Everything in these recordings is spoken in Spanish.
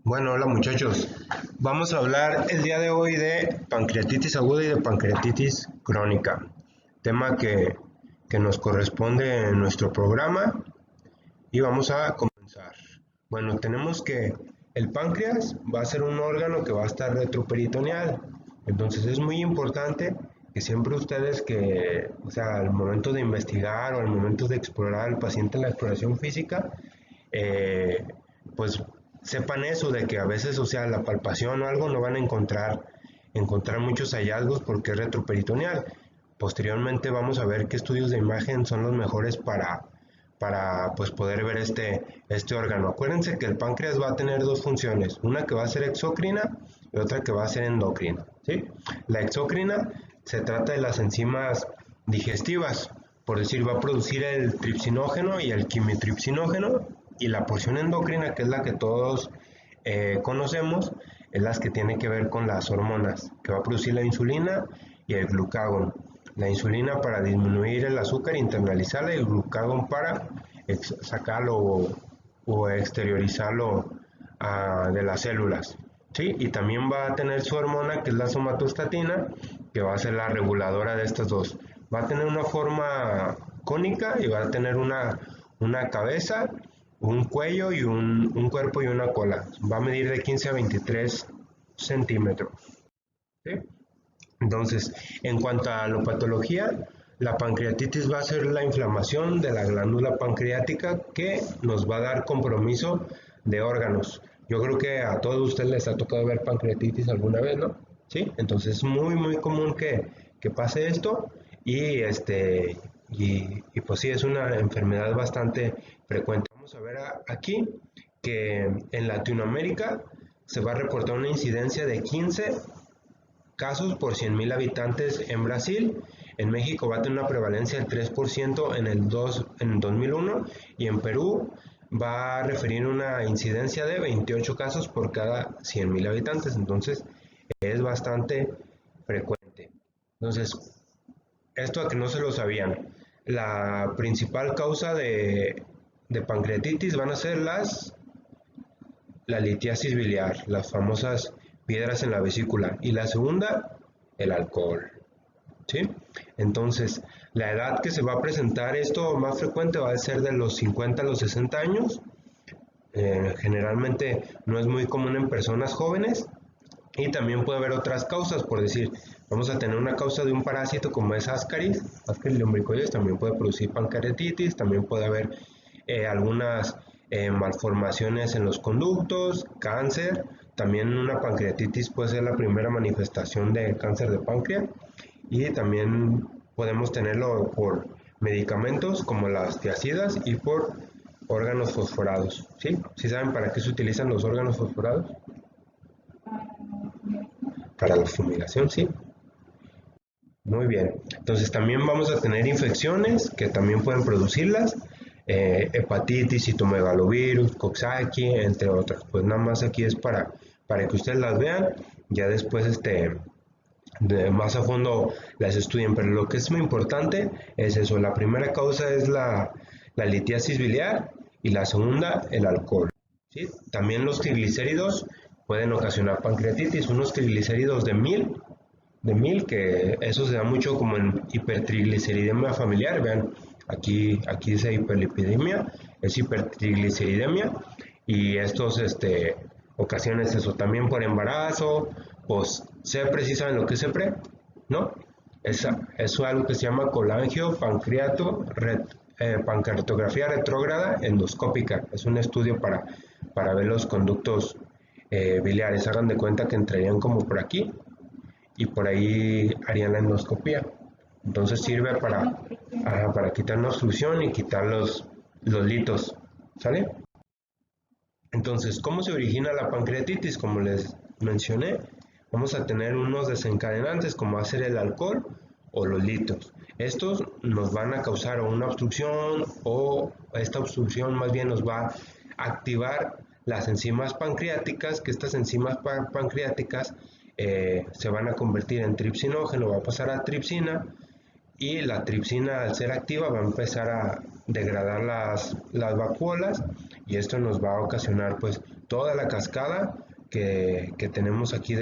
Bueno, hola muchachos. Vamos a hablar el día de hoy de pancreatitis aguda y de pancreatitis crónica, tema que nos corresponde en nuestro programa y vamos a comenzar. Bueno, tenemos que el páncreas va a ser un órgano que va a estar retroperitoneal, entonces es muy importante que siempre ustedes al momento de investigar o al momento de explorar al paciente en la exploración física, eh, pues sepan eso de que a veces, la palpación o algo no van a encontrar muchos hallazgos porque es retroperitoneal. Posteriormente vamos a ver qué estudios de imagen son los mejores para pues poder ver este órgano. Acuérdense que el páncreas va a tener dos funciones, una que va a ser exócrina y otra que va a ser endocrina, ¿sí? La exócrina se trata de las enzimas digestivas, por decir, va a producir el tripsinógeno y el quimitripsinógeno, y la porción endocrina, que es la que todos conocemos, es la que tiene que ver con las hormonas, que va a producir la insulina y el glucagón. La insulina para disminuir el azúcar, internalizarla, y el glucagón para sacarlo o exteriorizarlo de las células. ¿Sí? Y también va a tener su hormona, que es la somatostatina, que va a ser la reguladora de estas dos. Va a tener una forma cónica y va a tener una cabeza, un cuello y un cuerpo y una cola. Va a medir de 15 a 23 centímetros. ¿Sí? Entonces, en cuanto a la patología, la pancreatitis va a ser la inflamación de la glándula pancreática que nos va a dar compromiso de órganos. Yo creo que a todos ustedes les ha tocado ver pancreatitis alguna vez, ¿no? Sí, entonces es muy común que pase esto y pues sí, es una enfermedad bastante frecuente. Vamos a ver aquí que en Latinoamérica se va a reportar una incidencia de 15 casos por 100.000 habitantes en Brasil. En México va a tener una prevalencia del 3% en 2001, y en Perú va a referir una incidencia de 28 casos por cada 100.000 habitantes. Entonces es bastante frecuente. Entonces, esto a que no se lo sabían, la principal causa de pancreatitis van a ser la litiasis biliar, las famosas piedras en la vesícula, y la segunda, el alcohol, ¿sí? Entonces, la edad que se va a presentar esto más frecuente va a ser de los 50 a los 60 años. Generalmente no es muy común en personas jóvenes, y también puede haber otras causas, por decir, vamos a tener una causa de un parásito como es Ascaris lumbricoides, también puede producir pancreatitis. También puede haber algunas malformaciones en los conductos, cáncer. También una pancreatitis puede ser la primera manifestación de cáncer de páncreas, y también podemos tenerlo por medicamentos como las tiazidas y por órganos fosforados, ¿sí? ¿Sí saben para qué se utilizan los órganos fosforados? Para la fumigación, sí. Muy bien. Entonces también vamos a tener infecciones que también pueden producirlas. Hepatitis, citomegalovirus, Coxsackie, entre otras. Pues nada más aquí es para que ustedes las vean. Ya después más a fondo las estudien. Pero lo que es muy importante es eso. La primera causa es la litiasis biliar, y la segunda el alcohol, ¿sí? También los triglicéridos pueden ocasionar pancreatitis. Unos triglicéridos de 1000, que eso se da mucho como en hipertrigliceridemia familiar. Vean, aquí dice hiperlipidemia, es hipertrigliceridemia, y estos ocasiones eso también por embarazo. Pues CEPRE, ¿sí saben lo que es CEPRE? ¿No? Es algo que se llama colangio pancreatografía retrógrada endoscópica. Es un estudio para ver los conductos biliares. Hagan de cuenta que entrarían como por aquí, y por ahí harían la endoscopía. Entonces sirve para quitar la obstrucción y quitar los litos, ¿sale? Entonces, ¿cómo se origina la pancreatitis? Como les mencioné, vamos a tener unos desencadenantes como va a ser el alcohol o los litos. Estos nos van a causar una obstrucción, o esta obstrucción más bien nos va a activar las enzimas pancreáticas, que estas enzimas pancreáticas se van a convertir en tripsinógeno, va a pasar a tripsina, y la tripsina, al ser activa, va a empezar a degradar las vacuolas, y esto nos va a ocasionar pues toda la cascada que tenemos aquí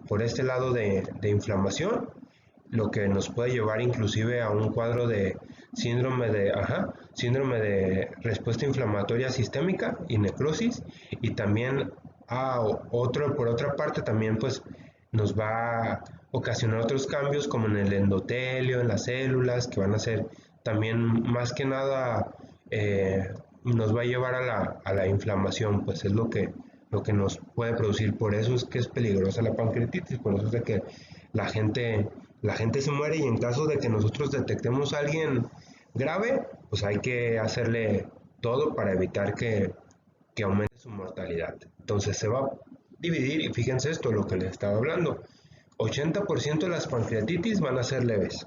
por este lado de inflamación, lo que nos puede llevar inclusive a un cuadro de síndrome de respuesta inflamatoria sistémica y necrosis, y también por otra parte también pues nos va a ocasionar otros cambios como en el endotelio, en las células, que van a ser también más que nada nos va a llevar a la inflamación, pues es lo que nos puede producir. Por eso es que es peligrosa la pancreatitis, por eso es de que la gente se muere, y en caso de que nosotros detectemos a alguien grave, pues hay que hacerle todo para evitar que aumente su mortalidad. Entonces se va a dividir, y fíjense esto, lo que les estaba hablando, 80% de las pancreatitis van a ser leves,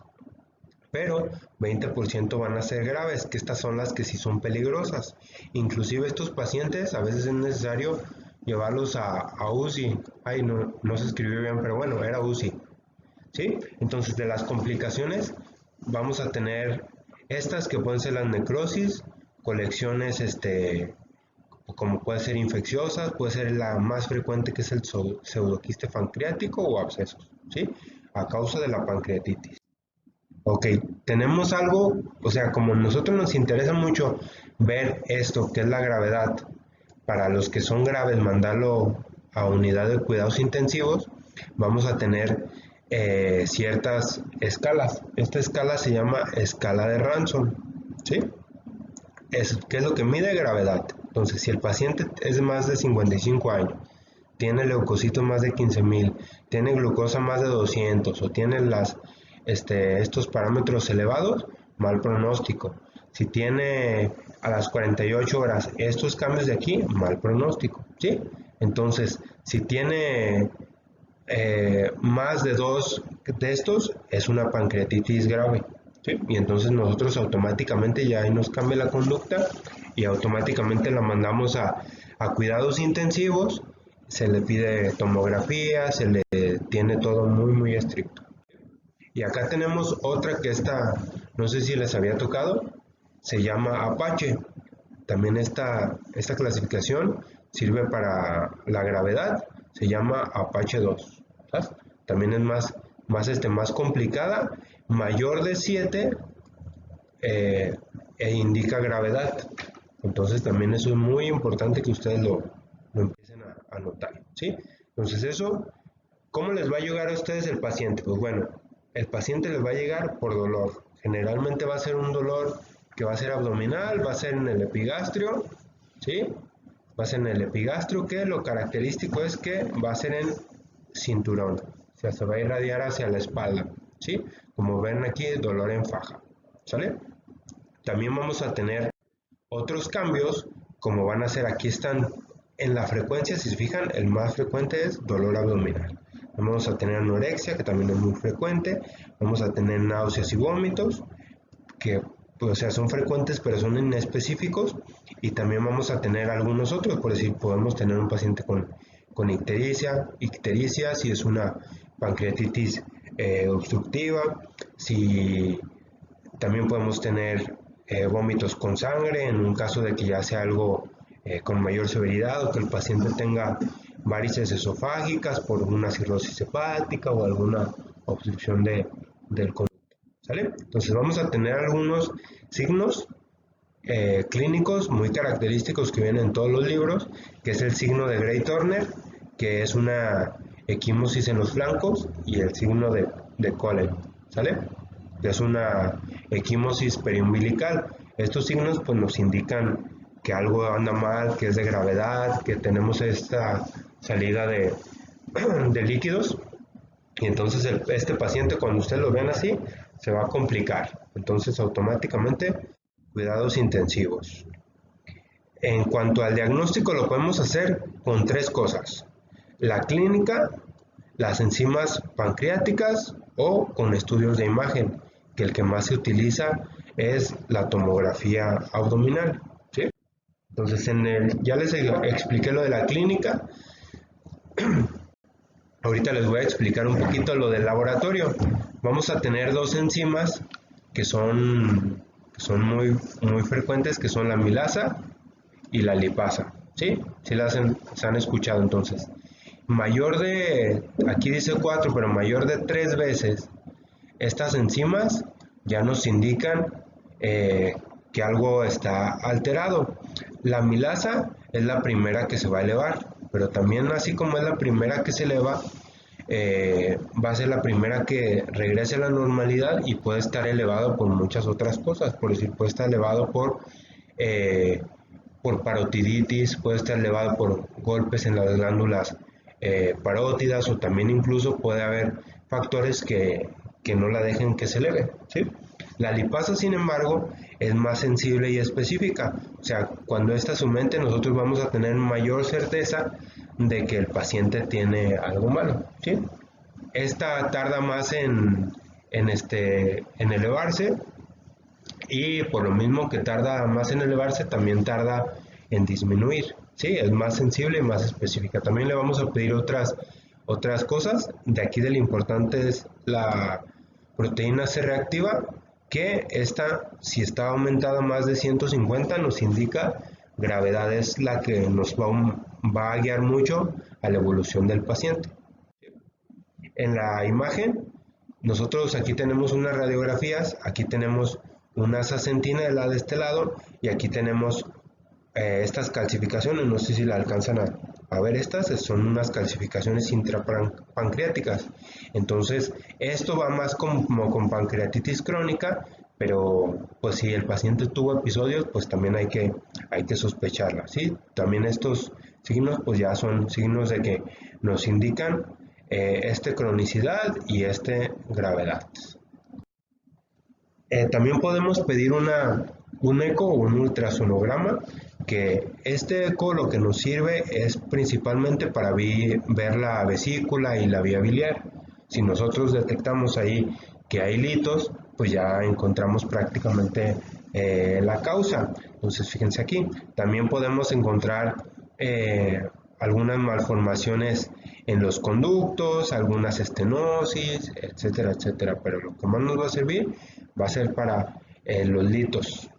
pero 20% van a ser graves, que estas son las que sí son peligrosas. Inclusive estos pacientes a veces es necesario llevarlos a UCI. Ay, no se escribió bien, pero bueno, era UCI. ¿Sí? Entonces, de las complicaciones vamos a tener estas que pueden ser las necrosis, colecciones como puede ser infecciosas, puede ser la más frecuente, que es el pseudoquiste pancreático, o abscesos, ¿sí? A causa de la pancreatitis. Ok, tenemos algo, o sea, como a nosotros nos interesa mucho ver esto, que es la gravedad, para los que son graves, mandarlo a unidad de cuidados intensivos, vamos a tener ciertas escalas. Esta escala se llama escala de Ranson, ¿sí? ¿Qué es lo que mide? Gravedad. Entonces, si el paciente es más de 55 años, tiene leucocitos más de 15,000, tiene glucosa más de 200, o tiene estos parámetros elevados, mal pronóstico. Si tiene a las 48 horas estos cambios de aquí, mal pronóstico, ¿sí? Entonces, si tiene más de 2 de estos, es una pancreatitis grave, ¿sí? Y entonces nosotros automáticamente ya ahí nos cambia la conducta, y automáticamente la mandamos a cuidados intensivos, se le pide tomografía, se le tiene todo muy muy estricto. Y acá tenemos otra que no sé si les había tocado, se llama Apache. También esta clasificación sirve para la gravedad, se llama Apache 2. ¿Sabes? También es más complicada, mayor de 7 e indica gravedad. Entonces también eso es muy importante que ustedes lo empiecen a notar, ¿sí? Entonces eso, ¿cómo les va a llegar a ustedes el paciente? Pues bueno, el paciente les va a llegar por dolor. Generalmente va a ser un dolor que va a ser abdominal, va a ser en el epigastrio, ¿sí? Va a ser en el epigastrio, que lo característico es que va a ser en cinturón, o sea, se va a irradiar hacia la espalda, ¿sí? Como ven aquí, dolor en faja, ¿sale? También vamos a tener otros cambios, como van a ser, aquí están en la frecuencia, si se fijan, el más frecuente es dolor abdominal. Vamos a tener anorexia, que también es muy frecuente. Vamos a tener náuseas y vómitos, que pues, o sea, son frecuentes pero son inespecíficos. Y también vamos a tener algunos otros, por decir, podemos tener un paciente con ictericia, si es una pancreatitis obstructiva. Si también podemos tener vómitos con sangre, en un caso de que ya sea algo con mayor severidad, o que el paciente tenga varices esofágicas por una cirrosis hepática o alguna obstrucción del conducto, ¿sale? Entonces vamos a tener algunos signos clínicos muy característicos que vienen en todos los libros, que es el signo de Gray-Turner, que es una equimosis en los flancos, y el signo de Colen, ¿sale? Que es una equimosis periumbilical. Estos signos pues nos indican que algo anda mal, que es de gravedad, que tenemos esta salida de líquidos, y entonces este paciente, cuando ustedes lo ven así, se va a complicar. Entonces automáticamente cuidados intensivos. En cuanto al diagnóstico, lo podemos hacer con 3 cosas: la clínica, las enzimas pancreáticas, o con estudios de imagen, que el que más se utiliza es la tomografía abdominal, ¿sí? Entonces ya les expliqué lo de la clínica. Ahorita les voy a explicar un poquito lo del laboratorio. Vamos a tener 2 enzimas que son muy, muy frecuentes, que son la amilasa y la lipasa, ¿Sí? Sí se han escuchado entonces. Mayor de, aquí dice 4, pero mayor de 3 veces, estas enzimas ya nos indican que algo está alterado. La amilasa es la primera que se va a elevar, pero también así como es la primera que se eleva, va a ser la primera que regrese a la normalidad y puede estar elevado por muchas otras cosas. Por decir, puede estar elevado por parotiditis, puede estar elevado por golpes en las glándulas parótidas, o también incluso puede haber factores que no la dejen que se eleve, ¿sí? La lipasa, sin embargo, es más sensible y específica. O sea, cuando esta aumente, nosotros vamos a tener mayor certeza de que el paciente tiene algo malo, ¿sí? Esta tarda más en elevarse, y por lo mismo que tarda más en elevarse, también tarda en disminuir. Sí, es más sensible y más específica. También le vamos a pedir otras cosas. De aquí de lo importante es la proteína C reactiva, que esta, si está aumentada más de 150, nos indica gravedad. Es la que nos va a guiar mucho a la evolución del paciente. En la imagen, nosotros aquí tenemos unas radiografías, aquí tenemos una asa centinela de este lado, y aquí tenemos estas calcificaciones. No sé si la alcanzan a ver. Estas son unas calcificaciones intrapancreáticas. Entonces, esto va más como con pancreatitis crónica, pero pues si el paciente tuvo episodios, pues también hay que sospecharla, ¿sí? También estos signos pues ya son signos de que nos indican cronicidad y gravedad. También podemos pedir un eco o un ultrasonograma, que este eco lo que nos sirve es principalmente para ver la vesícula y la vía biliar. Si nosotros detectamos ahí que hay litos, pues ya encontramos prácticamente la causa. Entonces, fíjense aquí, también podemos encontrar algunas malformaciones en los conductos, algunas estenosis, etcétera, etcétera. Pero lo que más nos va a servir va a ser para los litos.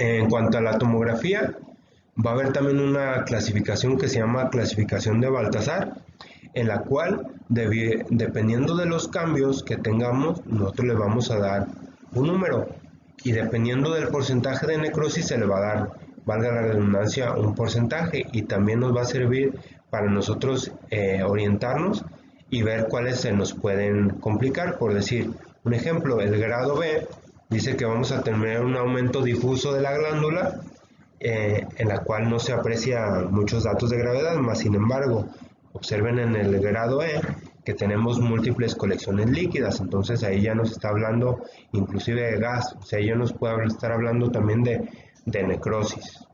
En cuanto a la tomografía, va a haber también una clasificación que se llama clasificación de Baltasar, en la cual, dependiendo de los cambios que tengamos, nosotros le vamos a dar un número, y dependiendo del porcentaje de necrosis se le va a dar, valga la redundancia, un porcentaje, y también nos va a servir para nosotros orientarnos y ver cuáles se nos pueden complicar. Por decir un ejemplo, el grado B dice que vamos a tener un aumento difuso de la glándula, en la cual no se aprecia muchos datos de gravedad, más sin embargo, observen en el grado E que tenemos múltiples colecciones líquidas. Entonces ahí ya nos está hablando inclusive de gas, o sea, ya nos puede estar hablando también de necrosis.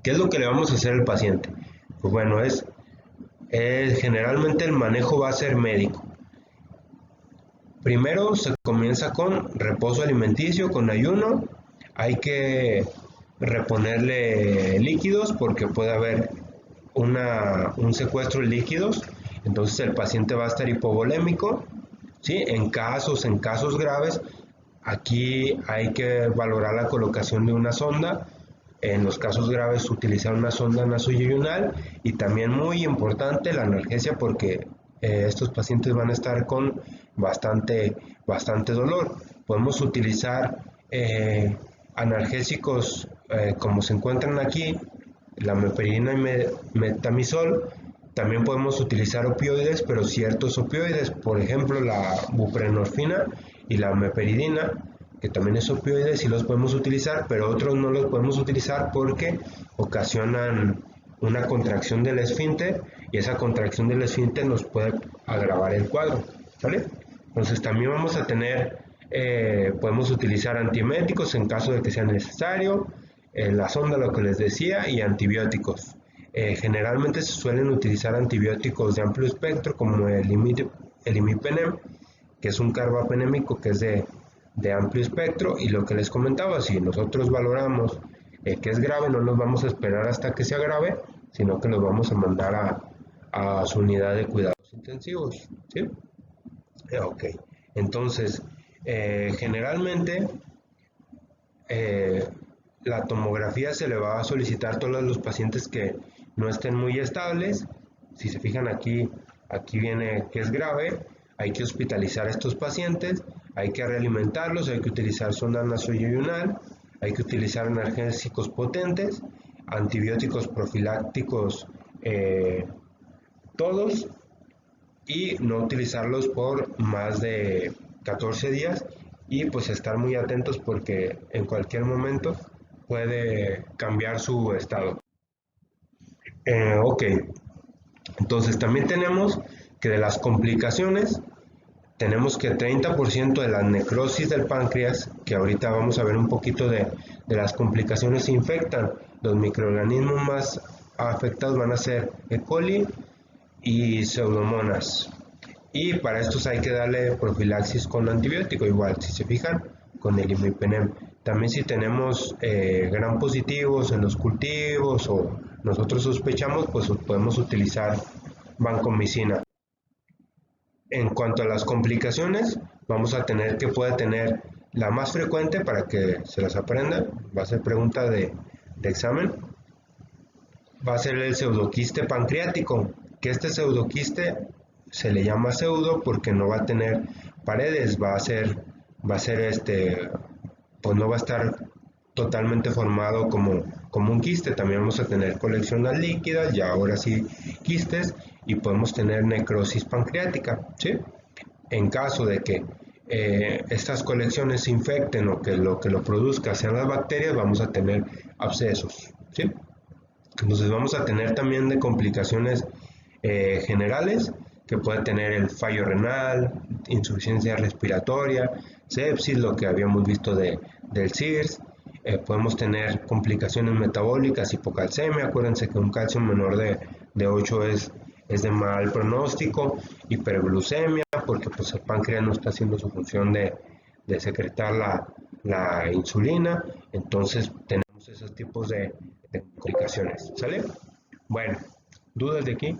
¿Qué es lo que le vamos a hacer al paciente? Pues bueno, generalmente el manejo va a ser médico. Primero se comienza con reposo alimenticio, con ayuno. Hay que reponerle líquidos porque puede haber un secuestro de líquidos. Entonces el paciente va a estar hipovolémico, ¿sí? En casos graves, aquí hay que valorar la colocación de una sonda. En los casos graves, utilizar una sonda nasoyeyunal, y también muy importante la analgesia, porque estos pacientes van a estar con bastante dolor. Podemos utilizar analgésicos como se encuentran aquí, la meperidina y metamizol. También podemos utilizar opioides, pero ciertos opioides, por ejemplo la buprenorfina y la meperidina, que también es opioide, sí los podemos utilizar, pero otros no los podemos utilizar porque ocasionan una contracción del esfínter, y esa contracción del esfínter nos puede agravar el cuadro, ¿vale? Entonces también vamos a tener, podemos utilizar antieméticos en caso de que sea necesario, la sonda, lo que les decía, y antibióticos. Generalmente se suelen utilizar antibióticos de amplio espectro, como el imipenem, que es un carbapenémico que es de amplio espectro, y lo que les comentaba, si nosotros valoramos que es grave, no nos vamos a esperar hasta que sea grave, sino que los vamos a mandar a su unidad de cuidados intensivos, ¿sí? Ok, entonces, generalmente la tomografía se le va a solicitar a todos los pacientes que no estén muy estables. Si se fijan aquí, aquí viene que es grave, hay que hospitalizar a estos pacientes, hay que realimentarlos, hay que utilizar sonda nasoyunal, hay que utilizar analgésicos potentes, antibióticos profilácticos todos, y no utilizarlos por más de 14 días y pues estar muy atentos porque en cualquier momento puede cambiar su estado. Ok, entonces también tenemos que de las complicaciones tenemos que 30% de la necrosis del páncreas, que ahorita vamos a ver un poquito de las complicaciones, se infectan. Los microorganismos más afectados van a ser E. coli y pseudomonas. Y para estos hay que darle profilaxis con antibiótico, igual, si se fijan, con el imipenem. También si tenemos gram positivos en los cultivos o nosotros sospechamos, pues podemos utilizar vancomicina. En cuanto a las complicaciones, vamos a tener que puede tener la más frecuente para que se las aprendan, va a ser pregunta de examen, va a ser el pseudoquiste pancreático, que este pseudoquiste se le llama pseudo porque no va a tener paredes, va a ser pues no va a estar totalmente formado como un quiste. También vamos a tener colecciones líquidas, ya ahora sí quistes, y podemos tener necrosis pancreática, ¿sí? En caso de que estas colecciones se infecten o que lo produzca sean las bacterias, vamos a tener abscesos, ¿sí? Entonces vamos a tener también de complicaciones generales, que puede tener el fallo renal, insuficiencia respiratoria, sepsis, lo que habíamos visto del SIRS. Podemos tener complicaciones metabólicas, hipocalcemia, acuérdense que un calcio menor de 8 es de mal pronóstico, hiperglucemia, porque pues el páncreas no está haciendo su función de secretar la insulina, entonces tenemos esos tipos de complicaciones, ¿sale? Bueno, ¿dudas de aquí?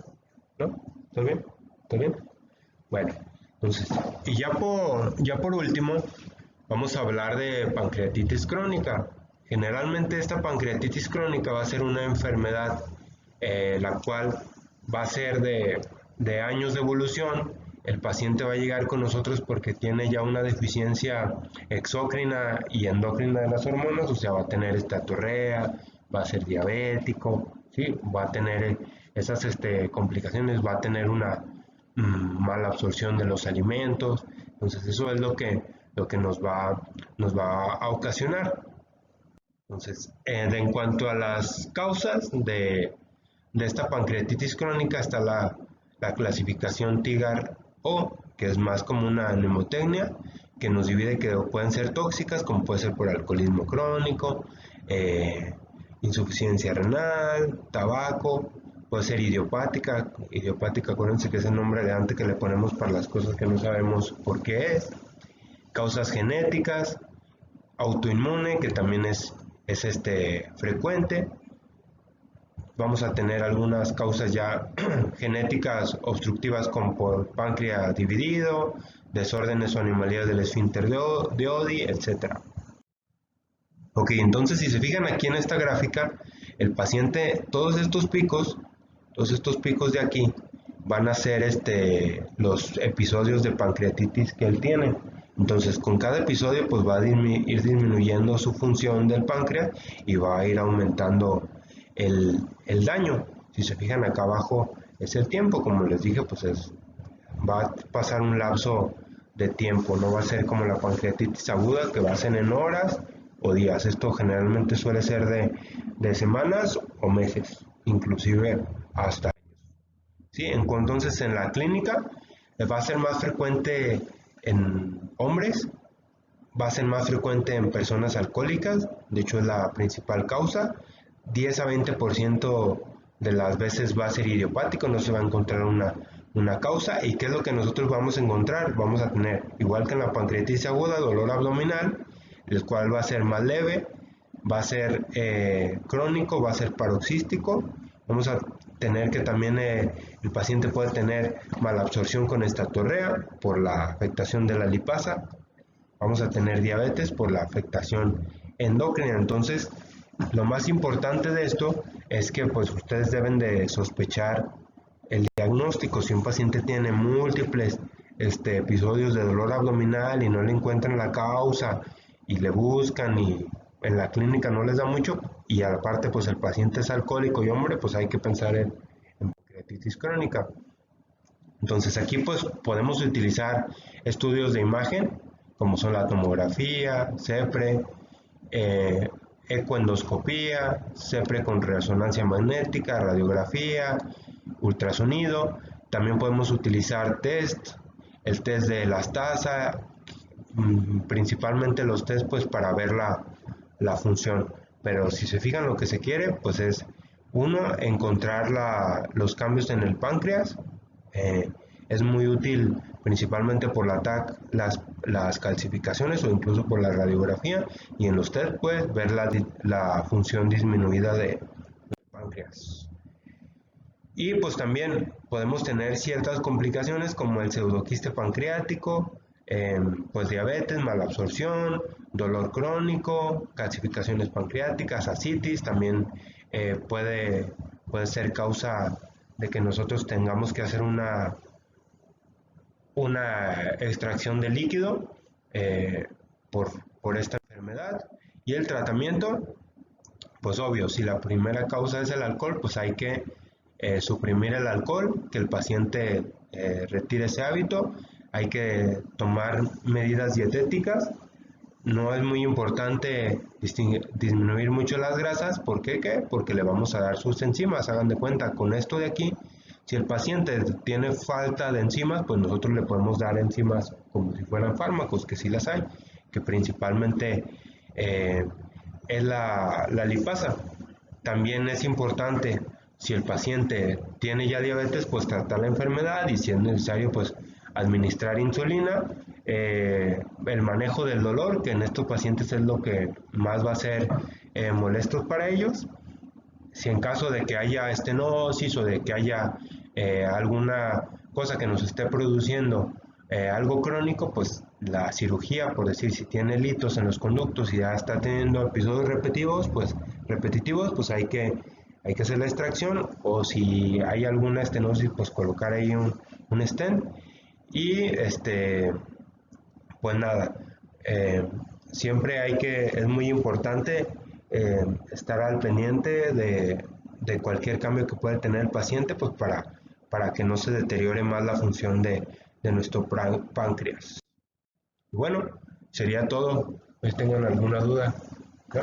¿No? ¿Todo bien? ¿Todo bien? Bueno, entonces, y ya por último, vamos a hablar de pancreatitis crónica. Generalmente esta pancreatitis crónica va a ser una enfermedad la cual va a ser de años de evolución. El paciente va a llegar con nosotros porque tiene ya una deficiencia exócrina y endocrina de las hormonas, o sea, va a tener estatorrea, va a ser diabético, ¿sí? Va a tener esas complicaciones, va a tener una mala absorción de los alimentos. Entonces eso es lo que nos va a ocasionar. Entonces, en cuanto a las causas de esta pancreatitis crónica, está la clasificación TIGAR-O, que es más como una mnemotecnia, que nos divide que pueden ser tóxicas, como puede ser por alcoholismo crónico, insuficiencia renal, tabaco, puede ser idiopática. Idiopática, acuérdense que es el nombre elegante que le ponemos para las cosas que no sabemos por qué es. Causas genéticas, autoinmune, que también es frecuente. Vamos a tener algunas causas ya genéticas obstructivas, como por páncreas dividido, desórdenes o anomalías del esfínter de Oddi, etc. Ok, entonces si se fijan aquí en esta gráfica, el paciente, todos estos picos de aquí, van a ser los episodios de pancreatitis que él tiene. Entonces con cada episodio pues va a ir disminuyendo su función del páncreas y va a ir aumentando el daño. Si se fijan acá abajo es el tiempo, como les dije, pues va a pasar un lapso de tiempo, no va a ser como la pancreatitis aguda que va a ser en horas o días. Esto generalmente suele ser de semanas o meses, inclusive hasta años. ¿Sí? Entonces en la clínica va a ser más frecuente en hombres, va a ser más frecuente en personas alcohólicas, de hecho es la principal causa. 10 a 20% de las veces va a ser idiopático, no se va a encontrar una causa. ¿Y qué es lo que nosotros vamos a encontrar? Vamos a tener, igual que en la pancreatitis aguda, dolor abdominal, el cual va a ser más leve, va a ser crónico, va a ser paroxístico. Vamos a tener que también el paciente puede tener malabsorción con estatorrea por la afectación de la lipasa. Vamos a tener diabetes por la afectación endocrina. Entonces, Lo más importante de esto es que pues ustedes deben de sospechar el diagnóstico. Si un paciente tiene múltiples episodios de dolor abdominal y no le encuentran la causa y le buscan y en la clínica no les da mucho, y aparte pues el paciente es alcohólico y hombre, pues hay que pensar en pancreatitis crónica. Entonces aquí pues podemos utilizar estudios de imagen como son la tomografía, CEPRE, eh, ecoendoscopía, CEPRE con resonancia magnética, radiografía, ultrasonido. También podemos utilizar el test de elastasa, principalmente los test pues para ver la función. Pero si se fijan, lo que se quiere pues es uno, encontrar los cambios en el páncreas. Es muy útil principalmente por las calcificaciones o incluso por la radiografía, y en los test pues ver la función disminuida del páncreas. Y pues también podemos tener ciertas complicaciones como el pseudoquiste pancreático, pues diabetes, malabsorción, dolor crónico, calcificaciones pancreáticas, ascitis. También puede ser causa de que nosotros tengamos que hacer una extracción de líquido eh, por esta enfermedad. Y el tratamiento, pues obvio, si la primera causa es el alcohol, pues hay que suprimir el alcohol, que el paciente retire ese hábito. Hay que tomar medidas dietéticas. No es muy importante disminuir mucho las grasas. ¿Por qué? Porque le vamos a dar sus enzimas. Hagan de cuenta, con esto de aquí, si el paciente tiene falta de enzimas, pues nosotros le podemos dar enzimas como si fueran fármacos, que sí las hay, que principalmente es la lipasa. También es importante, si el paciente tiene ya diabetes, pues tratar la enfermedad, y si es necesario, pues administrar insulina. El manejo del dolor, que en estos pacientes es lo que más va a ser molesto para ellos. Si en caso de que haya estenosis o de que haya alguna cosa que nos esté produciendo algo crónico, pues la cirugía, por decir, si tiene litos en los conductos y ya está teniendo episodios repetitivos, pues hay que hacer la extracción, o si hay alguna estenosis, pues colocar ahí un stent. Y pues nada, siempre es muy importante estar al pendiente de cualquier cambio que pueda tener el paciente, pues para que no se deteriore más la función de nuestro páncreas. Y bueno, sería todo. ¿Tengan alguna duda? ¿No?